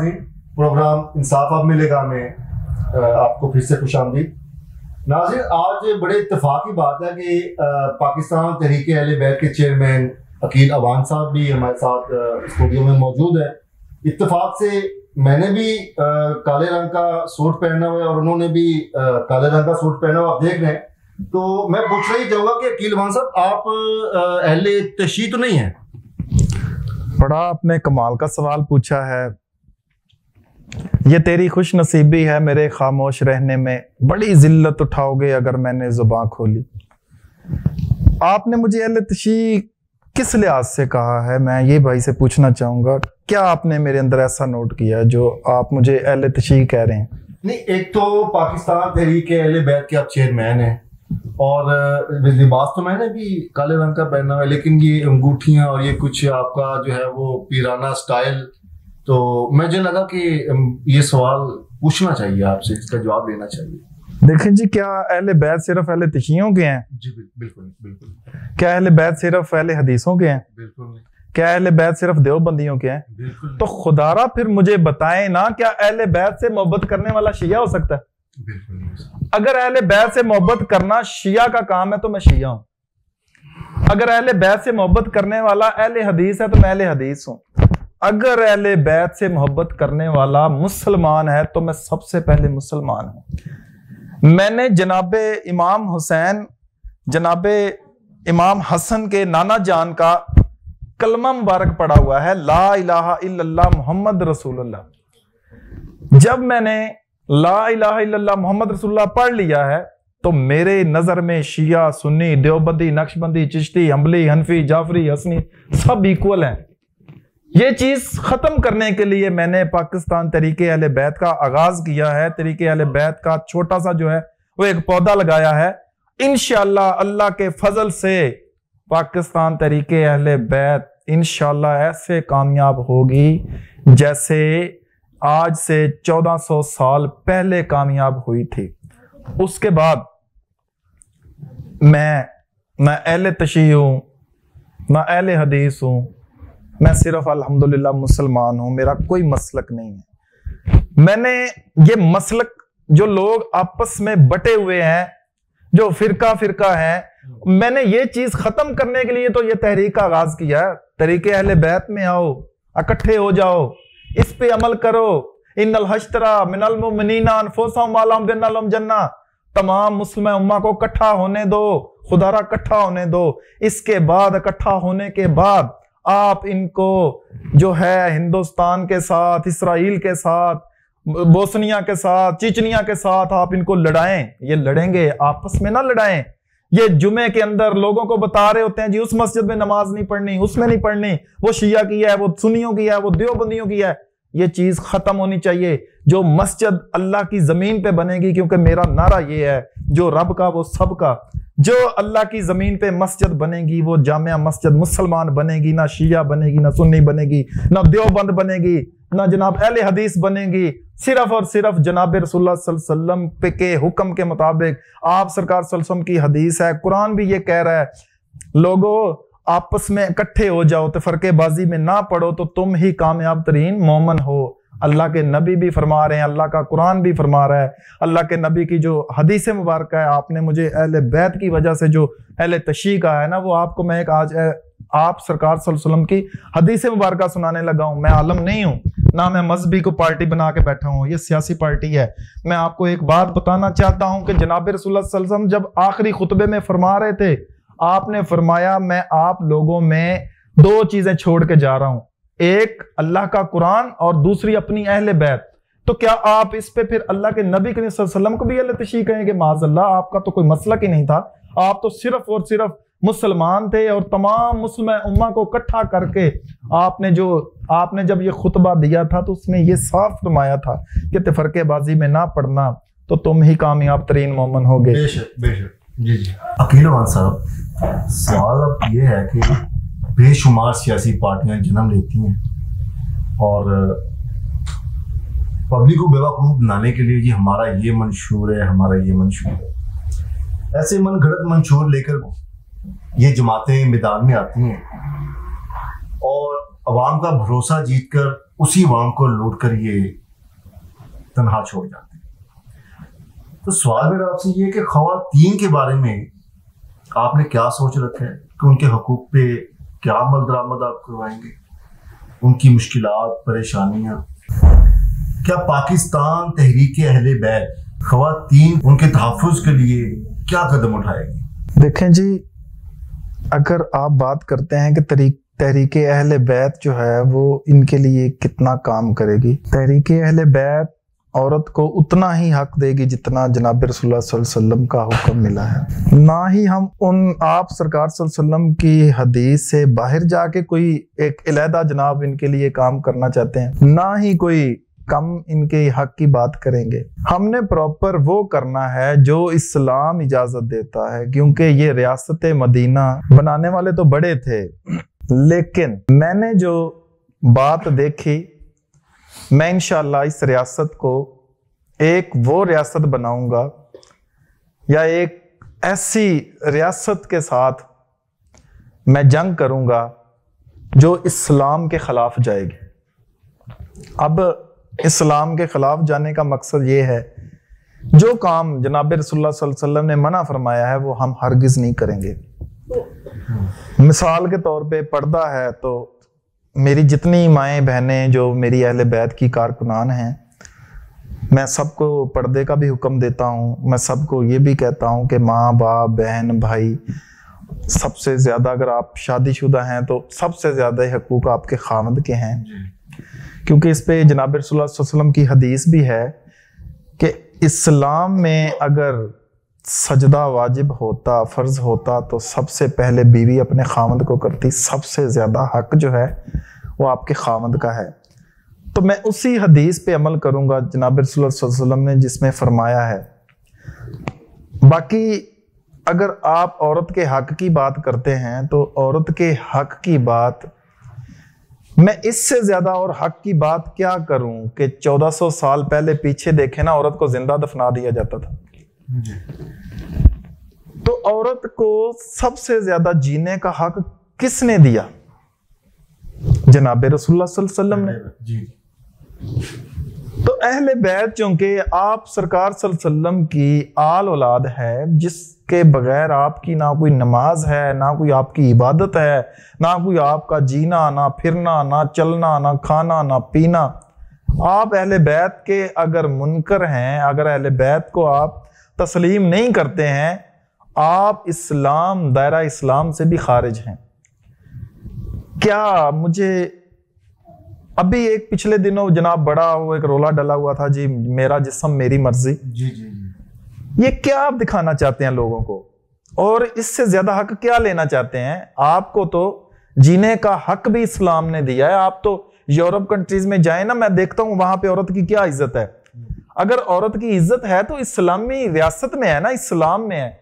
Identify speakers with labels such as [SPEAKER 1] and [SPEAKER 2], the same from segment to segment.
[SPEAKER 1] नाज़रीन, प्रोग्राम इंसाफ अब मिलेगा में आपको फिर से खुशामदीद। नाज़रीन, आज बड़े इत्तेफाक की बात है कि पाकिस्तान तहरीक अहले बैत के चेयरमैन अकील अवान साहब भी हमारे साथ स्टूडियो में मौजूद है। इत्तेफाक से मैंने भी काले रंग का सूट पहना हुआ है और उन्होंने भी काले रंग का सूट पहना हुआ, आप देख रहे हैं। तो मैं पूछना ही चाहूँगा कि अकील अवान साहब, आप अहले तशय्युअ तो नहीं है?
[SPEAKER 2] बड़ा आपने कमाल का सवाल पूछा है। ये तेरी खुश नसीबी है मेरे खामोश रहने में, बड़ी जिल्लत उठाओगे अगर मैंने जुबान खोली। आपने मुझे अहले तशय्युअ किस लिहाज से कहा है, मैं ये भाई से पूछना चाहूंगा। क्या आपने मेरे अंदर ऐसा नोट किया जो आप मुझे अहले तशय्युअ कह रहे हैं?
[SPEAKER 1] नहीं, एक तो पाकिस्तान तहरीक अहले बैत के आप चेयरमैन हैं और लिबास तो मैंने भी काले रंग का पहना हुआ है, लेकिन ये अंगूठियां और ये कुछ आपका जो है वो पीराना स्टाइल, तो मुझे लगा कि ये सवाल पूछना चाहिए आपसे, इसका जवाब देना चाहिए।
[SPEAKER 2] देखें जी, क्या अहले बैत सिर्फ अहले तशय्युओं के हैं?
[SPEAKER 1] जी बिल्कुल बिल्कुल।
[SPEAKER 2] क्या अहले बैत सिर्फ अहले हदीसों के हैं?
[SPEAKER 1] बिल्कुल नहीं।
[SPEAKER 2] क्या अहले बैत सिर्फ देवबंदियों के हैं?
[SPEAKER 1] बिल्कुल।
[SPEAKER 2] तो खुदारा फिर मुझे बताएं ना, क्या अहले बैत से मोहब्बत करने वाला शिया हो सकता है?
[SPEAKER 1] बिल्कुल।
[SPEAKER 2] अगर अहले बैत से मोहब्बत करना शिया का काम है तो मैं शिया हूं। अगर अहले बैत से मोहब्बत करने वाला अहले हदीस है तो मैं अहले हदीस हूं। अगर अहले बैत से मोहब्बत करने वाला मुसलमान है तो मैं सबसे पहले मुसलमान हूं। मैंने जनाबे इमाम हुसैन, जनाबे इमाम हसन के नाना जान का कलमा मुबारक पढ़ा हुआ है, ला इलाहा इल्लल्लाह मुहम्मद रसूलुल्लाह। जब मैंने ला इलाहा इल्लल्लाह मुहम्मद रसूलुल्लाह पढ़ लिया है तो मेरे नजर में शिया, सुन्नी, देवबंदी, नक्शबंदी, चिश्ती, हम्बली, हनफी, जाफरी, हसनी सब इक्वल हैं। ये चीज खत्म करने के लिए मैंने पाकिस्तान तहरीक अहले बैत का आगाज किया है। तहरीक अहले बैत का छोटा सा जो है वो एक पौधा लगाया है। इंशाअल्लाह अल्लाह के फजल से पाकिस्तान तहरीक अहले बैत इंशाअल्लाह ऐसे कामयाब होगी जैसे आज से 1400 साल पहले कामयाब हुई थी। उसके बाद मैं अहले तशय्युअ हूं, मैं अहले हदीस हूं, मैं सिर्फ अल्हम्दुलिल्लाह मुसलमान हूं, मेरा कोई मसलक नहीं है। मैंने ये मसलक, जो लोग आपस में बटे हुए हैं, जो फिरका है, मैंने ये चीज खत्म करने के लिए तो ये तहरीक का आगाज किया है। तहरीक अहले बैत में आओ, इकट्ठे हो जाओ, इस पे अमल करो। इन्नल हश्तरा मिनल मुमिनीना अनफुसहुम व अमवालहुम जन्नह। तमाम मुस्लिम उम्मा को इकट्ठा होने दो, खुदारा इकट्ठा होने दो। इसके बाद इकट्ठा होने के बाद आप इनको जो है हिंदुस्तान के साथ, इसराइल के साथ, बोस्निया के साथ, चिचनिया के साथ आप इनको लड़ाएं। ये लड़ेंगे, आपस में ना लड़ाएं। ये जुमे के अंदर लोगों को बता रहे होते हैं जी उस मस्जिद में नमाज नहीं पढ़नी, उसमें नहीं पढ़नी, वो शिया की है, वो सुन्नियों की है, वो देवबंदियों की है। ये चीज खत्म होनी चाहिए। जो मस्जिद अल्लाह की जमीन पे बनेगी, क्योंकि मेरा नारा ये है, जो रब का वो सबका, जो अल्लाह की जमीन पे मस्जिद बनेगी वो जामिया मस्जिद मुसलमान बनेगी, ना शिया बनेगी, ना सुन्नी बनेगी, ना देवबंद बनेगी, ना जनाब अहले हदीस बनेगी। सिर्फ और सिर्फ जनाब रसूलुल्लाह सल्लल्लाहु अलैहि वसल्लम पे के हुक्म के मुताबिक, आप सरकार सल्लल्लाहु अलैहि वसल्लम की हदीस है, कुरान भी ये कह रहा है, लोगों आपस में इकट्ठे हो जाओ, तो फरकेबाजी में ना पड़ो तो तुम ही कामयाब तरीन मोमन हो। अल्लाह के नबी भी फरमा रहे हैं, अल्लाह का कुरान भी फरमा रहा है, अल्लाह के नबी की जो हदीस मुबारक है। आपने मुझे अहले बैत की वजह से जो अहले तशय्युअ का है ना, वो आपको मैं एक आज आप सरकार सल्लल्लाहु अलैहि वसल्लम की हदीस मुबारक सुनाने लगा हूं। मैं आलम नहीं हूं, ना मैं मजहबी को पार्टी बना के बैठा हूं, ये सियासी पार्टी है। मैं आपको एक बात बताना चाहता हूं कि जनाब रसूलुल्लाह सल्लल्लाहु अलैहि वसल्लम जब आखिरी खुतबे में फरमा रहे थे, आपने फरमाया मैं आप लोगों में दो चीजें छोड़ के जा रहा हूं, एक अल्लाह का कुरान और दूसरी अपनी अहले बैत। तो क्या आप इस पे फिर अल्लाह के नबी करीम सल्लल्लाहु अलैहि वसल्लम को भी अहले तशय्युअ कहेंगे? माज़अल्लाह, आपका तो कोई मसलक ही नहीं था। आप तो सिर्फ और सिर्फ मुसलमान थे और तमाम मुस्लिम उम्मा को इकट्ठा करके आपने जब ये खुतबा दिया था तो उसमें ये साफ फरमाया था कि तफरकेबाजी में ना पड़ना तो तुम ही कामयाब तरीन मोमन होगे।
[SPEAKER 1] बेशक बेशक। जी जी। अकील अवान साहब, सवाल अब ये है कि बेशुमार सियासी पार्टियां जन्म लेती हैं और पब्लिक को बेवकूफ़ बनाने के लिए जी हमारा ये मंशूर है, हमारा ये मंशूर है, ऐसे मन घड़त मंशूर लेकर ये जमातें मैदान में आती हैं और अवाम का भरोसा जीतकर उसी वाम को लूट कर ये तनहा छोड़ जाते हैं। तो सवाल मेरा आपसे ये कि ख़वातीन के बारे में आपने क्या सोच रखा है कि उनके हकूक़ पे क्या अमल दरामद आप करवाएंगे, उनकी मुश्किलात परेशानियां, क्या पाकिस्तान तहरीक अहले बैत ख़वातीन उनके तहफ़्फ़ुज़ के लिए क्या कदम उठाएगी?
[SPEAKER 2] देखें जी, अगर आप बात करते हैं कि तहरीक अहले बैत जो है वो इनके लिए कितना काम करेगी, तहरीक अहले बैत औरत को उतना ही हक देगी जितना जनाब रसूलुल्लाह सल्लल्लाहु अलैहि वसल्लम का हुक्म मिला है। ना ही हम आप सरकार सल्लल्लाहु अलैहि वसल्लम की हदीस से बाहर जाके कोई एक अलहदा जनाब इनके लिए काम करना चाहते हैं, ना ही कोई कम इनके हक की बात करेंगे। हमने प्रॉपर वो करना है जो इस्लाम इजाजत देता है, क्योंकि ये रियासत मदीना बनाने वाले तो बड़े थे, लेकिन मैंने जो बात देखी, मैं इंशाअल्लाह इस रियासत को एक वो रियासत बनाऊंगा या एक ऐसी रियासत के साथ मैं जंग करूंगा जो इस्लाम के खिलाफ जाएगी। अब इस्लाम के खिलाफ जाने का मकसद ये है, जो काम जनाब रसूलुल्लाह सल्लल्लाहु अलैहि वसल्लम ने मना फरमाया है वो हम हरगिज नहीं करेंगे। मिसाल के तौर पे पर्दा है, तो मेरी जितनी माएँ बहनें जो मेरी अहले बैत की कारकुनान हैं, मैं सबको पर्दे का भी हुक्म देता हूँ। मैं सबको ये भी कहता हूँ कि माँ बाप बहन भाई, सबसे ज़्यादा अगर आप शादीशुदा हैं तो सबसे ज़्यादा हकूक़ आपके खामद के हैं, क्योंकि इस पे जनाब रसूलुल्लाह सल्लल्लाहु अलैहि वसल्लम की हदीस भी है कि इस्लाम में अगर सजदा वाजिब होता, फ़र्ज होता, तो सबसे पहले बीवी अपने खामद को करती। सबसे ज़्यादा हक जो है वो आपके खामद का है। तो मैं उसी हदीस पे अमल करूँगा जनाब रसूलुल्लाह सल्लल्लाहु अलैहि वसल्लम ने जिसमें फरमाया है। बाकी अगर आप औरत के हक की बात करते हैं तो औरत के हक की बात मैं इससे ज्यादा और हक की बात क्या करूं कि 1400 साल पहले पीछे देखे ना, औरत को जिंदा दफना दिया जाता था। तो औरत को सबसे ज्यादा जीने का हक किसने दिया? जनाब रसूलुल्लाह सल्लल्लाहु अलैहि वसल्लम ने। तो अहले बैत चूंकि आप सरकार सल्लल्लाहु अलैहि वसल्लम की आल औलाद है, जिसके बगैर आपकी ना कोई नमाज है, ना कोई आपकी इबादत है, ना कोई आपका जीना, ना फिरना, ना चलना, ना खाना, ना पीना। आप अहले बैत के अगर मुनकर हैं, अगर अहले बैत को आप तस्लीम नहीं करते हैं, आप इस्लाम, दायरा इस्लाम से भी खारिज हैं। क्या मुझे अभी एक पिछले दिनों जनाब बड़ा वो एक रोला डला हुआ था जी, मेरा जिस्म मेरी मर्जी।
[SPEAKER 1] जी जी जी।
[SPEAKER 2] ये क्या आप दिखाना चाहते हैं लोगों को, और इससे ज्यादा हक क्या लेना चाहते हैं? आपको तो जीने का हक भी इस्लाम ने दिया है। आप तो यूरोप कंट्रीज में जाए ना, मैं देखता हूं वहां पे औरत की क्या इज्जत है। अगर औरत की इज्जत है तो इस्लामी रियासत में है ना, इस्लाम में है।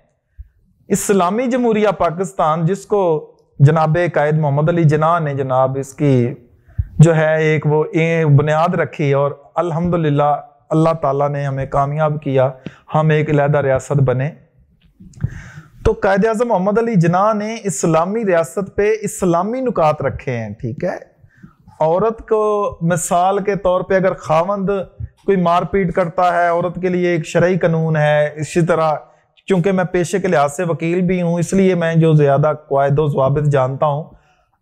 [SPEAKER 2] इस्लामी जमहूरिया पाकिस्तान, जिसको जनाब कायद मोहम्मद अली जिन्ना ने जनाब इसकी जो है एक वो बुनियाद रखी, और अल्हम्दुलिल्लाह अल्लाह ताला ने हमें कामयाब किया, हम एक अलहदा रियासत बने। तो कायद आज़म मोहम्मद अली जिन्ना ने इस्लामी रियासत पे इस्लामी नुकात रखे हैं। ठीक है, औरत को मिसाल के तौर पे अगर खावंद कोई मारपीट करता है, औरत के लिए एक शरई कानून है। इसी तरह चूंकि मैं पेशे के लिहाज से वकील भी हूं, इसलिए मैं जो ज्यादा कायदो ज़वाबित जानता हूं।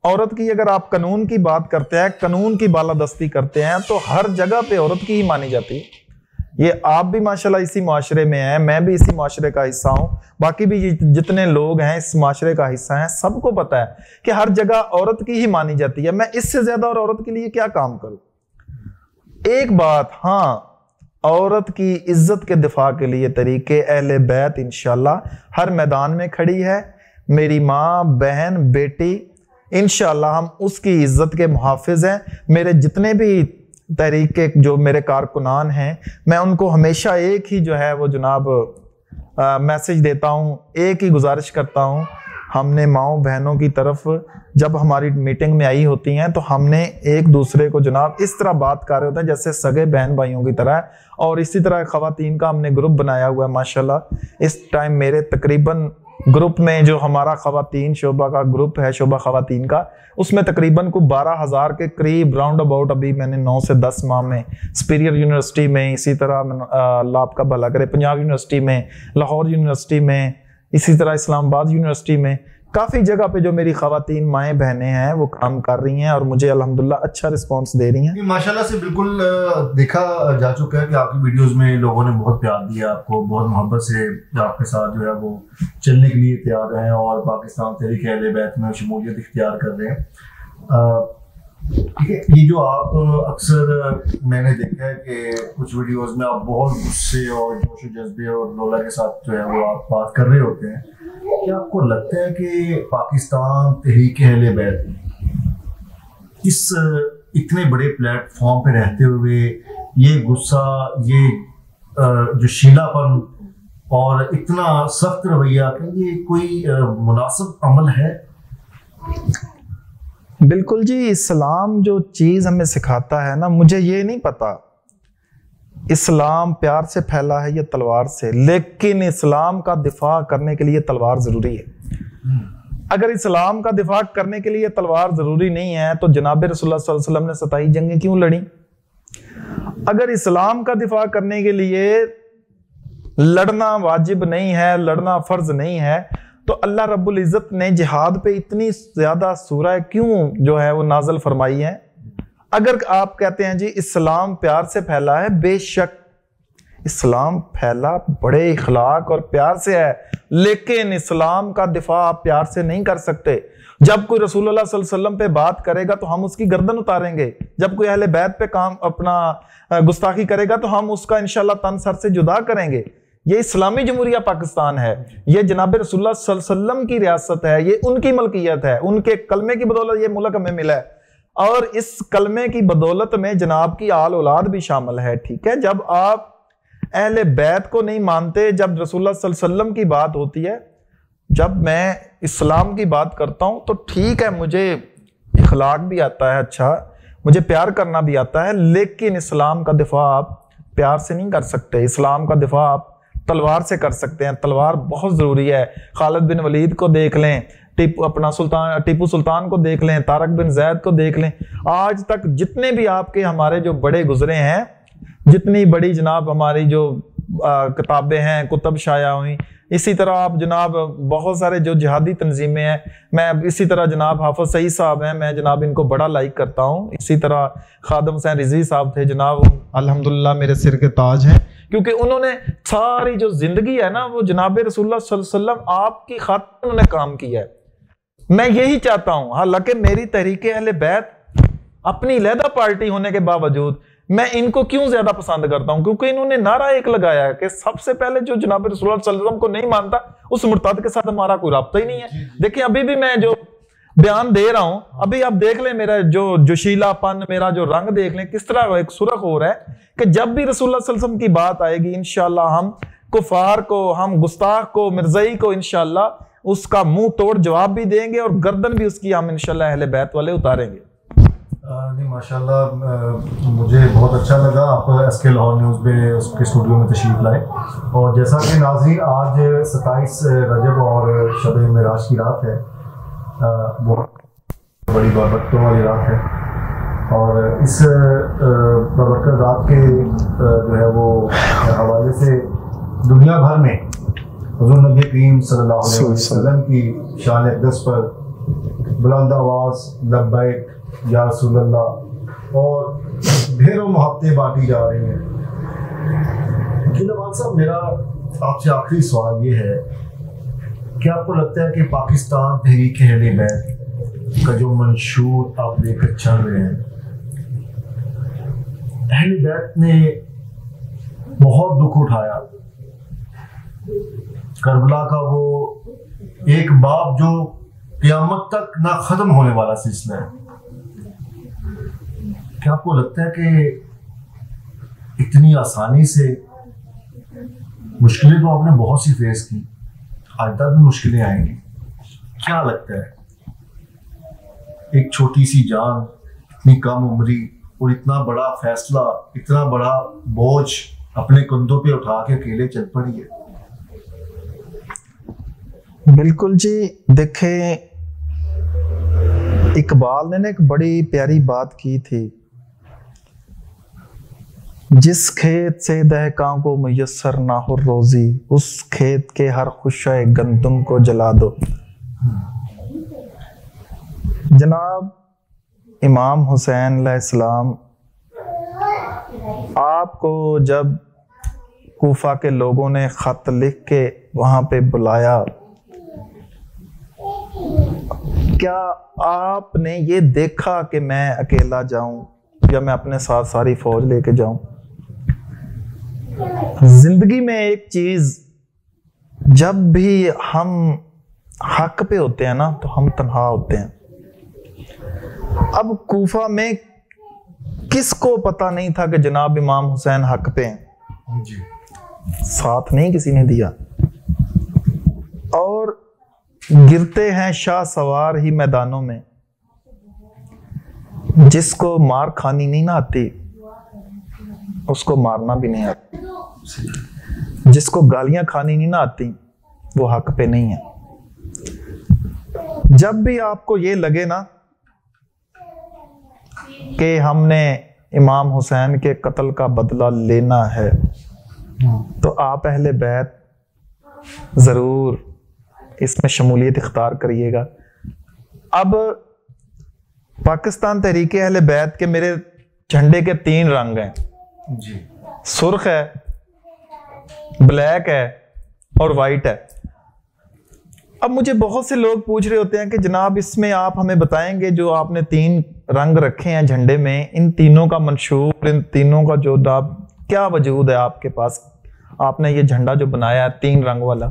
[SPEAKER 2] औरत की अगर आप कानून की बात करते हैं, कानून की बालादस्ती करते हैं, तो हर जगह पे औरत की ही मानी जाती है। ये आप भी माशाल्लाह इसी माशरे में हैं, मैं भी इसी माशरे का हिस्सा हूं, बाकी भी जितने लोग हैं इस माशरे का हिस्सा हैं, सबको पता है कि हर जगह औरत की ही मानी जाती है। मैं इससे ज्यादा और औरत के लिए क्या काम करूं? एक बात, हाँ, औरत की इज्जत के दिफा के लिए तरीके अहले बैत इंशाल्लाह हर मैदान में खड़ी है। मेरी माँ, बहन, बेटी, इंशाल्लाह हम उसकी इज्जत के मुहाफिज हैं। मेरे जितने भी तरीके जो मेरे कारकुनान हैं, मैं उनको हमेशा एक ही जो है वो जनाब मैसेज देता हूँ, एक ही गुजारिश करता हूँ। हमने माओ बहनों की तरफ जब हमारी मीटिंग में आई होती हैं तो हमने एक दूसरे को जनाब इस तरह बात कर रहे होते हैं जैसे सगे बहन भाइयों की तरह। और इसी तरह खवातीन का हमने ग्रुप बनाया हुआ है माशाल्लाह। इस टाइम मेरे तकरीबन ग्रुप में जो हमारा खवातीन शोबा का ग्रुप है, शोबा खवातीन का, उसमें तकरीबन को 12,000 के करीब राउंड अबाउट अभी मैंने 9 से 10 माह में सुपीरियर यूनिवर्सिटी में, इसी तरह अल्लाह आपका भला करे, पंजाब यूनिवर्सिटी में, लाहौर यूनिवर्सिटी में, इसी तरह इस्लामाबाद यूनिवर्सिटी में, काफ़ी जगह पे जो मेरी खवातीन माएँ बहनें हैं वो काम कर रही हैं और मुझे अल्हम्दुलिल्लाह अच्छा रिस्पांस दे रही हैं।
[SPEAKER 1] माशाल्लाह से बिल्कुल देखा जा चुका है कि आपकी वीडियोस में लोगों ने बहुत प्यार दिया, आपको बहुत मोहब्बत से आपके साथ जो है वो चलने के लिए तैयार हैं और पाकिस्तान तहरीक अहले बैत में शमूलियत इख्तियार कर रहे हैं। ये जो आप अक्सर मैंने देखा है कि कुछ वीडियोस में आप बहुत गुस्से और जोश व जज्बे और लोला के साथ जो है वो आप बात कर रहे होते हैं। क्या आपको लगता है कि पाकिस्तान तहरीक अहले बैत इस इतने बड़े प्लेटफॉर्म पे रहते हुए ये गुस्सा, ये जो शीलापन और इतना सख्त रवैया, ये कोई मुनासिब अमल है?
[SPEAKER 2] बिल्कुल जी, इस्लाम जो चीज़ हमें सिखाता है ना, मुझे ये नहीं पता इस्लाम प्यार से फैला है या तलवार से, लेकिन इस्लाम का दिफा करने के लिए तलवार ज़रूरी है। अगर इस्लाम का दिफा करने के लिए तलवार ज़रूरी नहीं है तो जनाब रसूलुल्लाह सल्लल्लाहु अलैहि वसल्लम ने 27 जंगें क्यों लड़ी? अगर इस्लाम का दिफा करने के लिए लड़ना वाजिब नहीं है, लड़ना फ़र्ज नहीं है, तो अल्लाह रब्बुल इज़्ज़त ने जिहाद पे इतनी ज़्यादा सूरह क्यों जो है वो नाज़िल फरमाई है? अगर आप कहते हैं जी इस्लाम प्यार से फैला है, बेशक इस्लाम फैला बड़े इखलाक और प्यार से है, लेकिन इस्लाम का दिफा आप प्यार से नहीं कर सकते। जब कोई रसूलुल्लाह सल्लल्लाहु अलैहि वसल्लम पे बात करेगा तो हम उसकी गर्दन उतारेंगे, जब कोई अहले बैत पे काम अपना गुस्ताखी करेगा तो हम उसका इंशाल्लाह तन सर से जुदा करेंगे। ये इस्लामी जमहूरिया पाकिस्तान है, ये जनाब रसूलुल्लाह सल्लल्लाहु अलैहि वसल्लम की रियासत है, ये उनकी मलकियत है, उनके कलमे की बदौलत ये मुल्क हमें मिला है और इस कलमे की बदौलत में जनाब की आल औलाद भी शामिल है। ठीक है, जब आप अहले बैत को नहीं मानते, जब रसूलुल्लाह सल्लल्लाहु अलैहि वसल्लम की बात होती है, जब मैं इस्लाम की बात करता हूं तो ठीक है, मुझे इखलाक भी आता है, अच्छा मुझे प्यार करना भी आता है, लेकिन इस्लाम का दिफा आप प्यार से नहीं कर सकते। इस्लाम का दिफा आप तलवार से कर सकते हैं, तलवार बहुत ज़रूरी है। खालिद बिन वलीद को देख लें, टीपू सुल्तान को देख लें, तारक बिन जैद को देख लें, आज तक जितने भी आपके हमारे जो बड़े गुजरे हैं, जितनी बड़ी जनाब हमारी जो किताबें हैं, कुतब शाया हुई, इसी तरह आप जनाब बहुत सारे जो जिहादी तंजीमें हैं, मैं इसी तरह जनाब हाफिज सईद साहब हैं, मैं जनाब इनको बड़ा लाइक करता हूँ। इसी तरह खादम हुसैन रिजवी साहब थे जनाब, अल्हम्दुलिल्लाह मेरे सिर के ताज हैं, क्योंकि उन्होंने सारी जो जिंदगी है ना वो जनाब रसूलुल्लाह सल्लल्लाहु अलैहि वसल्लम आपकी खातिर उन्होंने काम किया है। मैं यही चाहता हूं, हालांकि मेरी तहरीक अहले बैत अपनी अलहदा पार्टी होने के बावजूद मैं इनको क्यों ज्यादा पसंद करता हूं, क्योंकि इन्होंने नारा एक लगाया है कि सबसे पहले जो जनाब रसूलुल्लाह सल्लल्लाहु अलैहि वसल्लम को नहीं मानता उस मुर्ताद के साथ हमारा कोई राब्ता ही नहीं है। देखिए अभी भी मैं जो बयान दे रहा हूं, अभी आप देख लें मेरा जो जोशीलापन, मेरा जो रंग देख लें किस तरह एक सुर्ख हो रहा है कि जब भी रसूलुल्लाह सल्लल्लाहु अलैहि वसल्लम की बात आएगी इंशाअल्लाह हम कुफार को, हम गुस्ताख को, मिर्ज़ई को इंशाअल्लाह उसका मुंह तोड़ जवाब भी देंगे और गर्दन भी उसकी हम इंशाअल्लाह अहले बैत वाले उतारेंगे।
[SPEAKER 1] नहीं माशाल्लाह, मुझे बहुत अच्छा लगा आप SK लाहौर न्यूज़ में उसके स्टूडियो में तशरीफ़ लाए। और जैसा कि नाज़रीन आज 27 रजब और शब मेराज की रात है, बहुत बड़ी बरकतों वाली रात है और इस बरकत रात के जो है वो हवाले से दुनिया भर में हुज़ूर नबी करीम सल्लल्लाहु अलैहि वसल्लम की शान अक़दस पर बुलंद आवाज़ लब्बैक या रसूलल्लाह और ढेरों मोहब्बतें बांटी जा रही हैं। जिलावाल साहब, मेरा आपसे आखिरी सवाल ये है, क्या आपको लगता है कि पाकिस्तान तहरीक अहले बैत का जो मंशूर आप लेकर चल रहे हैं, अहले बैत ने बहुत दुख उठाया, करबला का वो एक बाब जो क़यामत तक ना खत्म होने वाला सिलसिला है, क्या आपको लगता है कि इतनी आसानी से, मुश्किलें तो आपने बहुत सी फेस की, आइंदा भी मुश्किलें आएंगी, क्या लगता है एक छोटी सी जान, इतनी कम उम्री और इतना बड़ा फैसला, इतना बड़ा बोझ अपने कंधों पे उठा के अकेले चल पड़ी है?
[SPEAKER 2] बिल्कुल जी। देखें, इकबाल ने एक बड़ी प्यारी बात की थी, जिस खेत से दहकां को मुयस्सर ना हो रोजी, उस खेत के हर खुशे गंदम को जला दो। जनाब इमाम हुसैन अलैहिस्सलाम, आपको जब कूफा के लोगों ने खत लिख के वहां पे बुलाया, क्या आपने ये देखा कि मैं अकेला जाऊं या मैं अपने साथ सारी फौज लेके जाऊं? जिंदगी में एक चीज, जब भी हम हक पे होते हैं ना, तो हम तन्हा होते हैं। अब कूफा में किसको पता नहीं था कि जनाब इमाम हुसैन हक पे हैं जी। साथ नहीं किसी ने दिया, और गिरते हैं शाह सवार ही मैदानों में। जिसको मार खानी नहीं ना आती, उसको मारना भी नहीं आता। जिसको गालियां खानी नहीं ना आती, वो हक पे नहीं है। जब भी आपको ये लगे ना कि हमने इमाम हुसैन के कत्ल का बदला लेना है, तो आप अहले बैत जरूर इसमें शमूलियत इख्तियार करिएगा। अब पाकिस्तान तहरीके अहले बैत के मेरे झंडे के 3 रंग हैं जी। सुर्ख है, ब्लैक है और वाइट है। अब मुझे बहुत से लोग पूछ रहे होते हैं कि जनाब इसमें आप हमें बताएंगे, जो आपने 3 रंग रखे हैं झंडे में, इन तीनों का मंशूर, इन तीनों का जो क्या वजूद है आपके पास? आपने ये झंडा जो बनाया है 3 रंग वाला,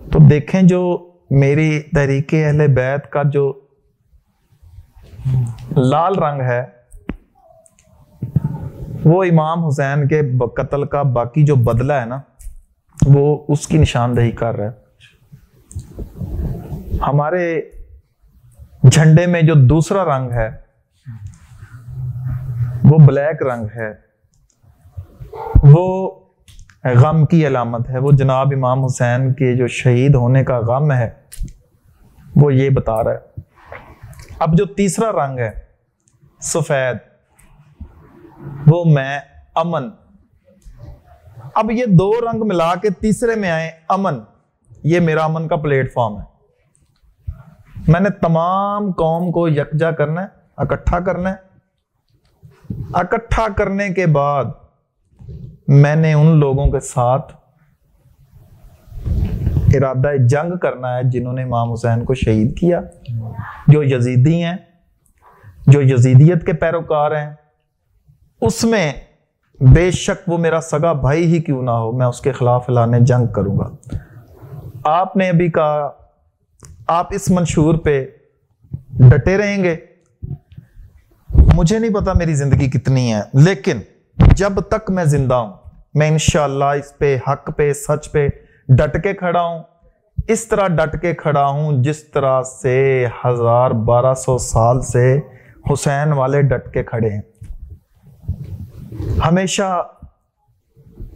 [SPEAKER 2] तो देखें जो मेरी तहरीके अहले बैत का जो लाल रंग है, वो इमाम हुसैन के कत्ल का बाकी जो बदला है ना, वो उसकी निशानदेही कर रहा है। हमारे झंडे में जो दूसरा रंग है, वो ब्लैक रंग है, वो गम की अलामत है। वो जनाब इमाम हुसैन के जो शहीद होने का गम है, वो ये बता रहा है। अब जो तीसरा रंग है सफेद, वो मैं अमन। अब ये 2 रंग मिला के तीसरे में आए अमन, ये मेरा अमन का प्लेटफॉर्म है। मैंने तमाम कौम को यकजा करना है, इकट्ठा करना है। इकट्ठा करने के बाद मैंने उन लोगों के साथ इरादा जंग करना है जिन्होंने इमाम हुसैन को शहीद किया, जो यजीदी हैं, जो यजीदियत के पैरोकार हैं। उसमें बेशक वो मेरा सगा भाई ही क्यों ना हो, मैं उसके खिलाफ ऐलान जंग करूंगा। आपने अभी कहा आप इस मंशूर पे डटे रहेंगे। मुझे नहीं पता मेरी जिंदगी कितनी है, लेकिन जब तक मैं जिंदा हूं, मैं इंशाअल्लाह इस पे, हक पे, सच पे डट के खड़ा हूं। इस तरह डट के खड़ा हूं जिस तरह से 1200 साल से हुसैन वाले डट के खड़े हैं। हमेशा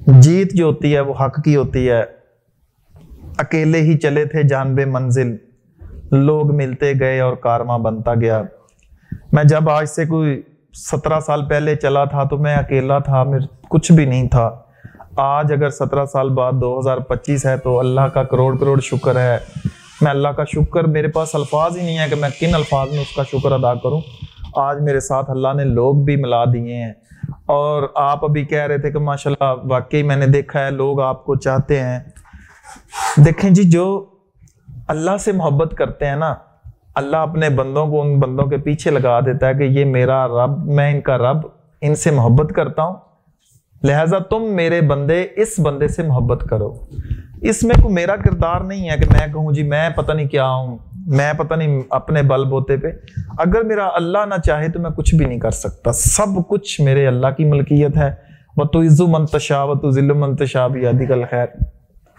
[SPEAKER 2] जीत जो होती है वो हक की होती है। अकेले ही चले थे जानबे मंजिल, लोग मिलते गए और कारवां बनता गया। मैं जब आज से कोई 17 साल पहले चला था तो मैं अकेला था, मेरे कुछ भी नहीं था। आज अगर 17 साल बाद 2025 है तो अल्लाह का करोड़ करोड़ शुक्र है। मैं अल्लाह का शुक्र, मेरे पास अल्फाज ही नहीं है कि मैं किन अल्फाज में उसका शुक्र अदा करूं। आज मेरे साथ अल्लाह ने लोग भी मिला दिए हैं। और आप अभी कह रहे थे कि माशाल्लाह वाकई मैंने देखा है लोग आपको चाहते हैं। देखें जी, जो अल्लाह से मोहब्बत करते हैं ना, अल्लाह अपने बंदों को उन बंदों के पीछे लगा देता है कि ये मेरा रब, मैं इनका रब, इनसे मोहब्बत करता हूं, लिहाजा तुम मेरे बंदे इस बंदे से मोहब्बत करो। इसमें कोई मेरा किरदार नहीं है कि मैं कहूं जी मैं पता नहीं क्या हूं, मैं पता नहीं अपने बल बोते पे। अगर मेरा अल्लाह ना चाहे तो मैं कुछ भी नहीं कर सकता। सब कुछ मेरे अल्लाह की मलकियत है। व तो इज्जु मंतशा व तो जिल्लु मंतशा बियदिकल खैर।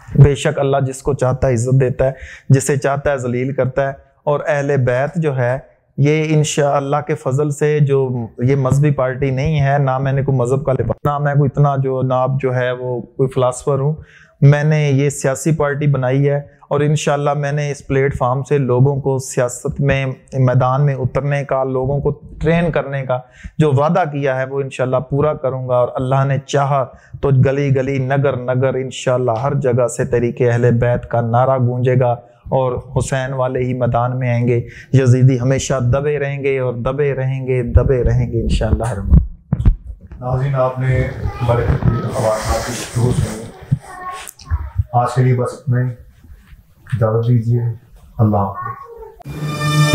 [SPEAKER 2] बेशक अल्लाह जिसको चाहता है इज्जत देता है, जिसे चाहता है जलील करता है। और अहले बैत जो है ये इंशाअल्लाह के फजल से, जो ये मजहबी पार्टी नहीं है, ना मैंने कोई मजहब का लिबास, ना मैं कोई इतना जो नाब जो है वो कोई फिलासफर हूँ। मैंने ये सियासी पार्टी बनाई है और इंशाल्लाह मैंने इस प्लेटफार्म से लोगों को सियासत में मैदान में उतरने का, लोगों को ट्रेन करने का जो वादा किया है वो इंशाल्लाह पूरा करूंगा। और अल्लाह ने चाहा तो गली गली, नगर नगर इंशाल्लाह हर जगह से तरीके अहले बैत का नारा गूंजेगा और हुसैन वाले ही मैदान में आएंगे। यजीदी हमेशा दबे रहेंगे और दबे रहेंगे, दबे रहेंगे इंशाल्लाह।
[SPEAKER 1] नाज़रीन, आपने बड़े सुनी। आज के लिए बस इतना ही। इजाज़त दीजिए। अल्लाह हाफ़िज़।